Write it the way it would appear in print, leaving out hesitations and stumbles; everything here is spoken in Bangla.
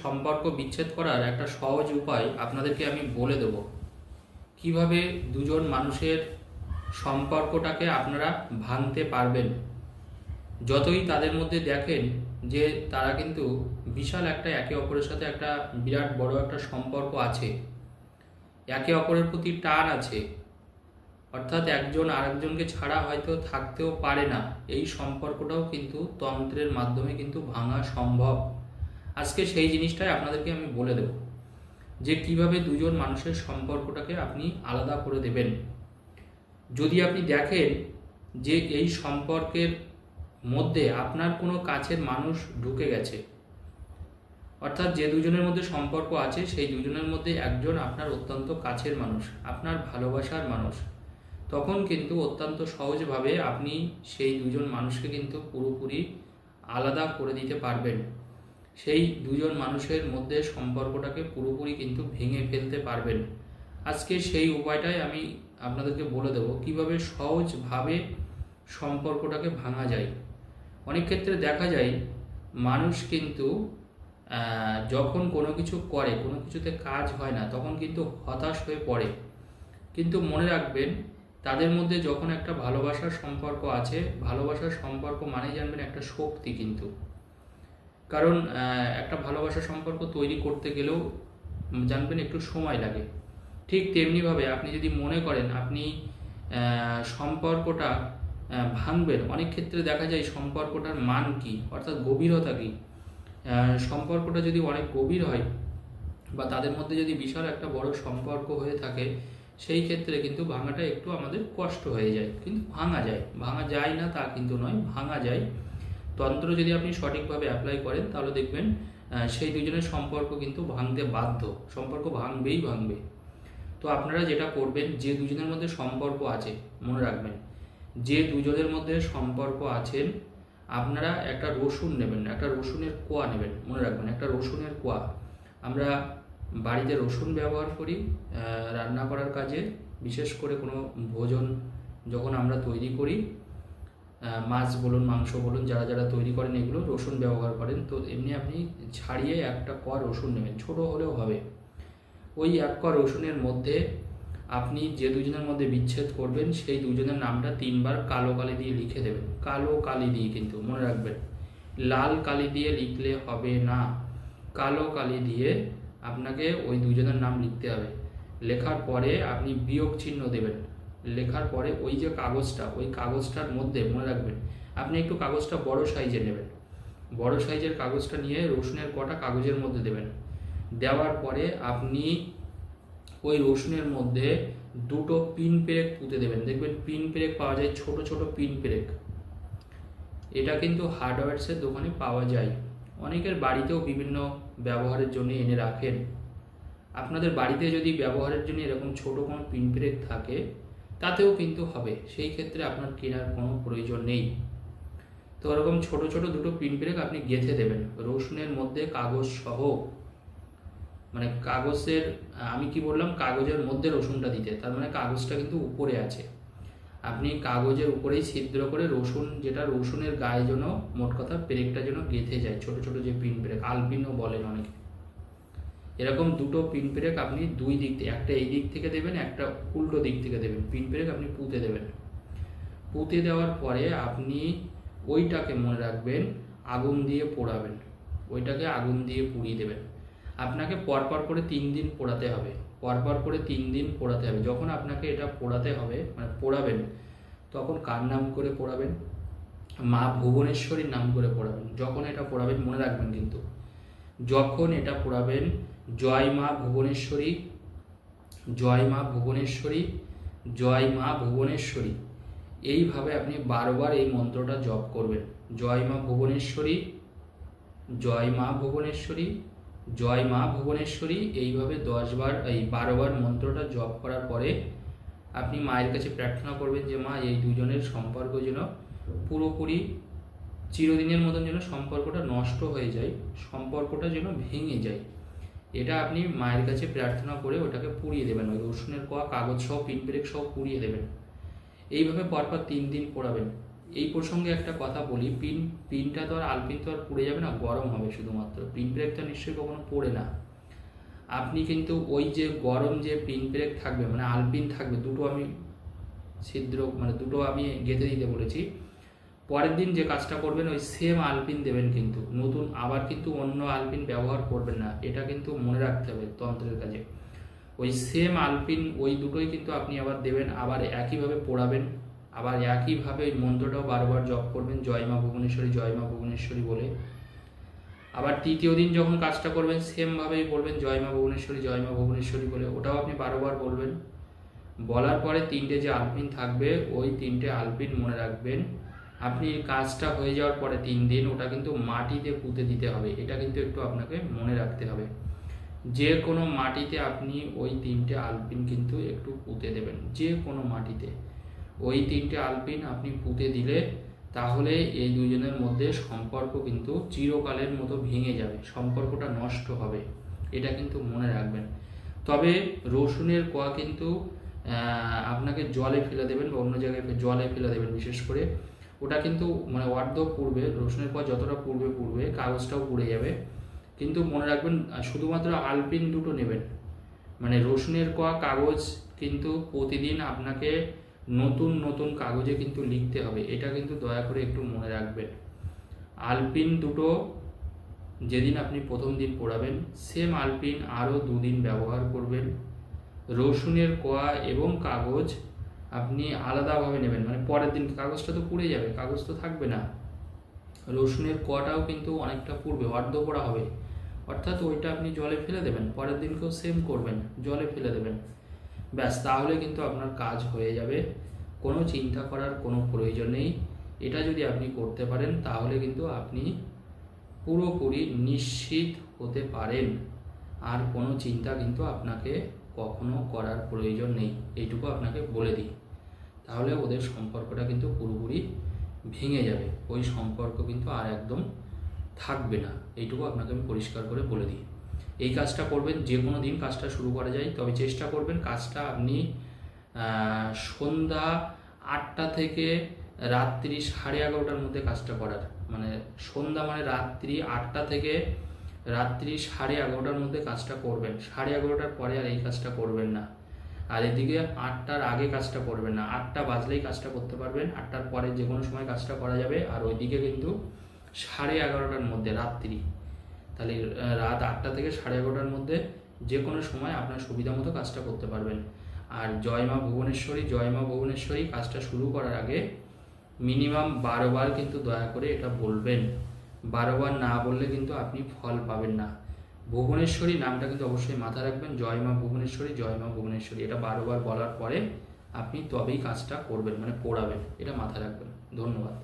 সম্পর্ক বিচ্ছেদ করার একটা সহজ উপায় আপনাদেরকে আমি বলে দেব। কিভাবে দুজন মানুষের সম্পর্কটাকে আপনারা ভাঙতে পারবেন। যতই তাদের মধ্যে দেখেন যে তারা কিন্তু বিশাল একটা একে অপরের সাথে একটা বিরাট বড় একটা সম্পর্ক আছে, একে অপরের প্রতি টান আছে, অর্থাৎ একজন আরেকজনকে ছাড়া হয়তো থাকতেও পারে না, এই সম্পর্কটাও কিন্তু তন্ত্রের মাধ্যমে কিন্তু ভাঙা সম্ভব। আজকে সেই জিনিসটাই আপনাদেরকে আমি বলে দেব যে কিভাবে দুজন মানুষের সম্পর্কটাকে আপনি আলাদা করে দেবেন। যদি আপনি দেখেন যে এই সম্পর্কের মধ্যে আপনার কোনো কাছের মানুষ ঢুকে গেছে, অর্থাৎ যে দুজনের মধ্যে সম্পর্ক আছে সেই দুজনের মধ্যে একজন আপনার অত্যন্ত কাছের মানুষ, আপনার ভালোবাসার মানুষ, তখন কিন্তু অত্যন্ত সহজভাবে আপনি সেই দুজন মানুষকে কিন্তু পুরোপুরি আলাদা করে দিতে পারবেন। সেই দুজন মানুষের মধ্যে সম্পর্কটাকে পুরোপুরি কিন্তু ভেঙে ফেলতে পারবেন। আজকে সেই উপায়টাই আমি আপনাদেরকে বলে দেব কিভাবে সহজভাবে সম্পর্কটাকে ভাঙা যায়। অনেক ক্ষেত্রে দেখা যায় মানুষ কিন্তু যখন কোনো কিছু করে, কোনো কিছুতে কাজ হয় না, তখন কিন্তু হতাশ হয়ে পড়ে। কিন্তু মনে রাখবেন, তাদের মধ্যে যখন একটা ভালোবাসার সম্পর্ক আছে, ভালোবাসার সম্পর্ক মানে জানবেন একটা শক্তি কিন্তু। কারণ একটা ভালোবাসার সম্পর্ক তৈরি করতে গেলেও জানবেন একটু সময় লাগে। ঠিক তেমনিভাবে আপনি যদি মনে করেন আপনি সম্পর্কটা ভাঙবেন, অনেক ক্ষেত্রে দেখা যায় সম্পর্কটার মান কি, অর্থাৎ গভীরতা কি। সম্পর্কটা যদি অনেক গভীর হয় বা তাদের মধ্যে যদি বিশাল একটা বড় সম্পর্ক হয়ে থাকে, সেই ক্ষেত্রে কিন্তু ভাঙাটা একটু আমাদের কষ্ট হয়ে যায়। কিন্তু ভাঙা যায়, ভাঙা যায় না তা কিন্তু নয়, ভাঙা যায়। তন্ত্র যদি আপনি সঠিকভাবে অ্যাপ্লাই করেন তাহলে দেখবেন সেই দুজনের সম্পর্ক কিন্তু ভাঙতে বাধ্য, সম্পর্ক ভাঙবেই ভাঙবে। তো আপনারা যেটা করবেন, যে দুজনের মধ্যে সম্পর্ক আছে, মনে রাখবেন যে দুজনের মধ্যে সম্পর্ক আছেন, আপনারা একটা রসুন নেবেন, একটা রসুনের কোয়া নেবেন। মনে রাখবেন একটা রসুনের কোয়া। আমরা বাড়িতে রসুন ব্যবহার করি রান্না করার কাজে, বিশেষ করে কোনো ভোজন যখন আমরা তৈরি করি, মাছ বলুন মাংস বলুন, যারা যারা তৈরি করেন এগুলো রসুন ব্যবহার করেন। তো এমনি আপনি ছাড়িয়ে একটা কোয়া রসুন নেবেন, ছোট হলেও হবে। ওই এক কোয়া রসুনের মধ্যে আপনি যে দুজনের মধ্যে বিচ্ছেদ করবেন সেই দুজনের নামটা 3 বার কালো কালি দিয়ে লিখে দেবেন। কালো কালি দিয়ে, কিন্তু মনে রাখবেন লাল কালি দিয়ে লিখলে হবে না, কালো কালি দিয়ে আপনাকে ওই দুজনের নাম লিখতে হবে। লেখার পরে আপনি বিয়োগ চিহ্ন দেবেন। লেখার পরে ওই যে কাগজটা, ওই কাগজটার মধ্যে মনে রাখবেন আপনি একটু কাগজটা বড় সাইজে নেবেন। বড় সাইজের কাগজটা নিয়ে রসুনের কটা কাগজের মধ্যে দেবেন। দেওয়ার পরে আপনি ওই রসুনের মধ্যে 2টো পিন পেরেক পুঁতে দেবেন। দেখবেন পিন পেরেক পাওয়া যায়, ছোট ছোট পিন পেরেক। এটা কিন্তু হার্ডওয়্যারসের দোকানে পাওয়া যায়, অনেকের বাড়িতেও বিভিন্ন ব্যবহারের জন্য এনে রাখেন। আপনাদের বাড়িতে যদি ব্যবহারের জন্য এরকম ছোট কোনো পিন পেরেক থাকে তাতেও কিন্তু হবে, সেই ক্ষেত্রে আপনার কেনার কোনো প্রয়োজন নেই। তো ওরকম ছোট ছোট 2টো পিন পেরেক আপনি গেঁথে দেবেন রসুনের মধ্যে কাগজ সহ। মানে কাগজের, আমি কি বললাম, কাগজের মধ্যে রসুনটা দিতে, তার মানে কাগজটা কিন্তু উপরে আছে। আপনি কাগজের উপরেই ছিদ্র করে রসুন, যেটা রসুনের গায়ে যেন মোট কথা পেরেকটা যেন গেঁথে যায়, ছোট ছোট যে পিন পেরেক, আলপিনও বলেন অনেকে। এরকম 2টো পিন পেরেক আপনি দুই দিক থেকে, একটা এই দিক থেকে দেবেন, একটা উল্টো দিক থেকে দেবেন। পিন পেরেক আপনি পুঁতে দেবেন। পুঁতে দেওয়ার পরে আপনি ওইটাকে মনে রাখবেন আগুন দিয়ে পোড়াবেন। ওইটাকে আগুন দিয়ে পুড়িয়ে দেবেন। আপনাকে পরপর করে 3 দিন পোড়াতে হবে, পরপর করে 3 দিন পোড়াতে হবে। যখন আপনাকে এটা পোড়াতে হবে, মানে পোড়াবেন, তখন কার নাম করে পোড়াবেন? মা ভুবনেশ্বরীর নাম করে পোড়াবেন। যখন এটা পোড়াবেন মনে রাখবেন কিন্তু, যখন এটা পোড়াবেন জয় মা ভুবনেশ্বরী, জয় মা ভুবনেশ্বরী, জয় মা ভুবনেশ্বরী, এইভাবে আপনি 12 বার এই মন্ত্রটা জপ করবেন। জয় মা ভুবনেশ্বরী, জয় মা ভুবনেশ্বরী, জয় মা ভুবনেশ্বরী, এইভাবে 10 বার, এই 12 বার মন্ত্রটা জপ করার পরে আপনি মায়ের কাছে প্রার্থনা করবেন যে মা এই দুজনের সম্পর্ক যেন পুরোপুরি চিরদিনের মতন যেন সম্পর্কটা নষ্ট হয়ে যায়, সম্পর্কটা যেন ভেঙে যায়। এটা আপনি মায়ের কাছে প্রার্থনা করে ওটাকে পুড়িয়ে দেবেন। ওই রসুনের কোয়া কাগজ সহ পিন পেরেক সহ পুড়িয়ে দেবেন। এইভাবে পরপর 3 দিন পোড়াবেন। এই প্রসঙ্গে একটা কথা বলি, পিনটা তো আর আলপিন তো আর পুড়ে যাবে না, গরম হবে শুধুমাত্র। পিন ব্রেকটা নিশ্চয়ই কখনো পড়ে না। আপনি কিন্তু ওই যে গরম যে পিন ব্রেক থাকবে, মানে আলপিন থাকবে, দুটো আমি ছিদ্র মানে দুটো আমি গেঁথে দিতে বলেছি। পরের দিন যে কাজটা করবেন ওই সেম আলপিন দেবেন, কিন্তু নতুন আবার কিন্তু অন্য আলপিন ব্যবহার করবেন না, এটা কিন্তু মনে রাখতে হবে তন্ত্রের কাজে। ওই সেম আলপিন ওই দুটোই কিন্তু আপনি আবার দেবেন, আবার একইভাবে পোড়াবেন, আবার একইভাবে ওই মন্ত্রটাও বারবার জপ করবেন, জয় মা ভুবনেশ্বরী জয় মা ভুবনেশ্বরী বলে। আবার তৃতীয় দিন যখন কাজটা করবেন সেমভাবেই বলবেন জয় মা ভুবনেশ্বরী জয় মা ভুবনেশ্বরী বলে, ওটাও আপনি বারবার বলবেন। বলার পরে তিনটে যে আলপিন থাকবে ওই তিনটে আলপিন মনে রাখবেন। আপনি কাজটা হয়ে যাওয়ার পরে 3 দিন ওটা কিন্তু মাটিতে পুঁতে দিতে হবে, এটা কিন্তু একটু আপনাকে মনে রাখতে হবে। যে কোনো মাটিতে আপনি ওই তিনটে আলপিন কিন্তু একটু পুঁতে দেবেন, যে কোনো মাটিতে ওই তিনটে আলপিন আপনি পুঁতে দিলে তাহলে এই দুজনের মধ্যে সম্পর্ক কিন্তু চিরকালের মতো ভেঙে যাবে, সম্পর্কটা নষ্ট হবে, এটা কিন্তু মনে রাখবেন। তবে রসুনের কোয়া কিন্তু আপনাকে জলে ফেলে দেবেন বা অন্য জায়গায় জলে ফেলে দেবেন, বিশেষ করে ওটা কিন্তু মানে অর্ধ পূর্বে, রসুনের কোয়া যতটা পূর্বে কাগজটাও পুড়ে যাবে। কিন্তু মনে রাখবেন শুধুমাত্র আলপিন দুটো নেবেন, মানে রসুনের কোয়া কাগজ কিন্তু প্রতিদিন আপনাকে নতুন নতুন কাগজে কিন্তু লিখতে হবে, এটা কিন্তু দয়া করে একটু মনে রাখবেন। আলপিন দুটো যেদিন আপনি প্রথম দিন পোড়াবেন সেম আলপিন আরও 2 দিন ব্যবহার করবেন। রসুনের কোয়া এবং কাগজ আপনি আলাদাভাবে নেবেন, মানে পরের দিন কাগজটা তো পুড়ে যাবে, কাগজ তো থাকবে না। রসুনের কোয়াটাও কিন্তু অনেকটা পূর্বে অর্ধ পোড়া হবে, অর্থাৎ ওইটা আপনি জলে ফেলে দেবেন, পরের দিনকেও সেম করবেন, জলে ফেলে দেবেন, ব্যাস, তাহলে কিন্তু আপনার কাজ হয়ে যাবে। কোনো চিন্তা করার কোনো প্রয়োজন নেই। এটা যদি আপনি করতে পারেন তাহলে কিন্তু আপনি পুরোপুরি নিশ্চিত হতে পারেন, আর কোনো চিন্তা কিন্তু আপনাকে কখনো করার প্রয়োজন নেই, এইটুকু আপনাকে বলে দিই। তাহলে ওদের সম্পর্কটা কিন্তু পুরোপুরি ভেঙে যাবে, ওই সম্পর্ক কিন্তু আর একদম থাকবে না, এইটুকু আপনাকে আমি পরিষ্কার করে বলে দিই। এই কাজটা করবেন, যে কোনো দিন কাজটা শুরু করা যায়, তবে চেষ্টা করবেন কাজটা আপনি সন্ধ্যা 8টা থেকে রাত্রি 11:30টার মধ্যে কাজটা করার, মানে সন্ধ্যা মানে রাত্রি 8টা থেকে রাত্রি 11:30টার মধ্যে কাজটা করবেন, 11:30টার পরে আর এই কাজটা করবেন না। আর এদিকে 8টার আগে কাজটা করবেন না, 8টা বাজলেই কাজটা করতে পারবেন, 8টার পরে যে কোনো সময় কাজটা করা যাবে। আর ওইদিকে কিন্তু 11:30টার মধ্যে রাত্রি, তাহলে রাত 8টা থেকে 11:30টার মধ্যে যে কোনো সময় আপনার সুবিধা মতো কাজটা করতে পারবেন। আর জয় মা ভুবনেশ্বরী কাজটা শুরু করার আগে মিনিমাম 12 বার কিন্তু দয়া করে এটা বলবেন, 12 বার না বললে কিন্তু আপনি ফল পাবেন না। ভুবনেশ্বরী নামটা কিন্তু অবশ্যই মাথায় রাখবেন, জয় মা ভুবনেশ্বরী, এটা 12 বার বলার পরে আপনি তবেই কাজটা করবেন, মানে পড়াবেন, এটা মাথায় রাখবেন। ধন্যবাদ।